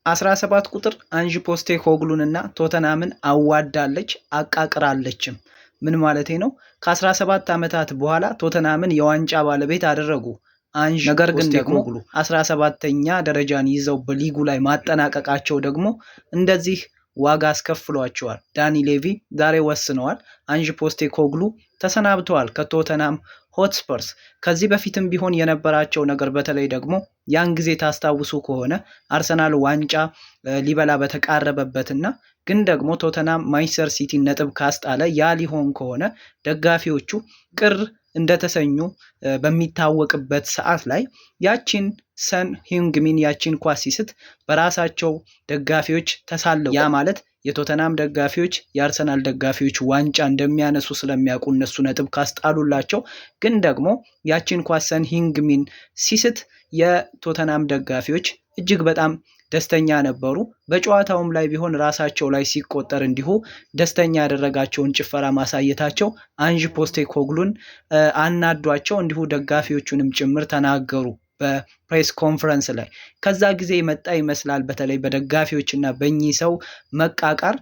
17 ቁጥር አንጅ ፖስቴኮግሉንና ቶተናምን አዋዳለች አቃቅራለችም። ምን ማለቴ ነው? ከ17 ዓመታት በኋላ ቶተናምን የዋንጫ ባለቤት አደረጉ አንጅ ነገር ግን ደግሞ 17ኛ ደረጃን ይዘው በሊጉ ላይ ማጠናቀቃቸው ደግሞ እንደዚህ ዋጋ አስከፍሏቸዋል። ዳኒ ሌቪ ዛሬ ወስነዋል። አንጅ ፖስቴኮግሉ ተሰናብተዋል ከቶተናም ሆትስፐርስ። ከዚህ በፊትም ቢሆን የነበራቸው ነገር በተለይ ደግሞ ያን ጊዜ ታስታውሱ ከሆነ አርሰናል ዋንጫ ሊበላ በተቃረበበትና ግን ደግሞ ቶተናም ማንቸስተር ሲቲ ነጥብ ካስጣለ ያ ሊሆን ከሆነ ደጋፊዎቹ ቅር እንደተሰኙ በሚታወቅበት ሰዓት ላይ ያቺን ሰን ሂንግሚን ያቺን ኳስ ሲስት በራሳቸው ደጋፊዎች ተሳለው። ያ ማለት የቶተናም ደጋፊዎች የአርሰናል ደጋፊዎች ዋንጫ እንደሚያነሱ ስለሚያውቁ እነሱ ነጥብ ካስጣሉላቸው፣ ግን ደግሞ ያቺን ኳስ ሰን ሂንግሚን ሲስት የቶተናም ደጋፊዎች እጅግ በጣም ደስተኛ ነበሩ። በጨዋታውም ላይ ቢሆን ራሳቸው ላይ ሲቆጠር እንዲሁ ደስተኛ ያደረጋቸውን ጭፈራ ማሳየታቸው አንጅ ፖስቴኮግሉን አናዷቸው፣ እንዲሁ ደጋፊዎቹንም ጭምር ተናገሩ በፕሬስ ኮንፈረንስ ላይ። ከዛ ጊዜ መጣ ይመስላል በተለይ በደጋፊዎችና በእኚህ ሰው መቃቃር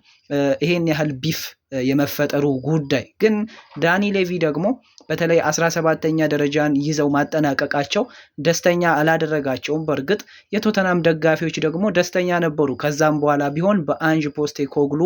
ይሄን ያህል ቢፍ የመፈጠሩ ጉዳይ። ግን ዳኒ ሌቪ ደግሞ በተለይ 17ኛ ደረጃን ይዘው ማጠናቀቃቸው ደስተኛ አላደረጋቸውም። በእርግጥ የቶተናም ደጋፊዎች ደግሞ ደስተኛ ነበሩ። ከዛም በኋላ ቢሆን በአንጅ ፖስቴኮግሉ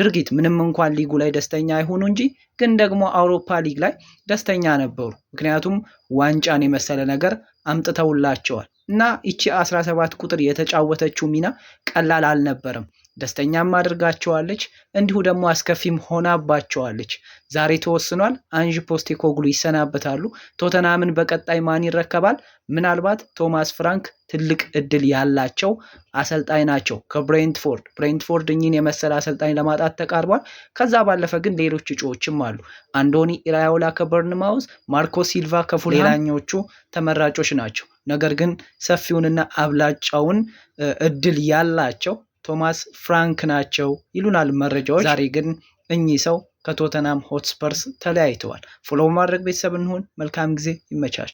ድርጊት ምንም እንኳን ሊጉ ላይ ደስተኛ አይሆኑ እንጂ ግን ደግሞ አውሮፓ ሊግ ላይ ደስተኛ ነበሩ። ምክንያቱም ዋንጫን የመሰለ ነገር አምጥተውላቸዋል እና ይቺ 17 ቁጥር የተጫወተችው ሚና ቀላል አልነበረም። ደስተኛም አድርጋቸዋለች፣ እንዲሁ ደግሞ አስከፊም ሆናባቸዋለች። ዛሬ ተወስኗል። አንጅ ፖስቴኮግሉ ይሰናበታሉ። ቶተናምን በቀጣይ ማን ይረከባል? ምናልባት ቶማስ ፍራንክ ትልቅ እድል ያላቸው አሰልጣኝ ናቸው ከብሬንትፎርድ እኚህን የመሰለ አሰልጣኝ ለማጣት ተቃርቧል። ከዛ ባለፈ ግን ሌሎች እጩዎችም አሉ። አንዶኒ ኢራዮላ ከበርንማውዝ፣ ማርኮ ሲልቫ ከፉልሃም ሌላኞቹ ተመራጮች ናቸው። ነገር ግን ሰፊውንና አብላጫውን እድል ያላቸው ቶማስ ፍራንክ ናቸው ይሉናል መረጃዎች። ዛሬ ግን እኚህ ሰው ከቶተናም ሆትስፐርስ ተለያይተዋል። ፎሎ ማድረግ ቤተሰብ እንሁን። መልካም ጊዜ፣ ይመቻች።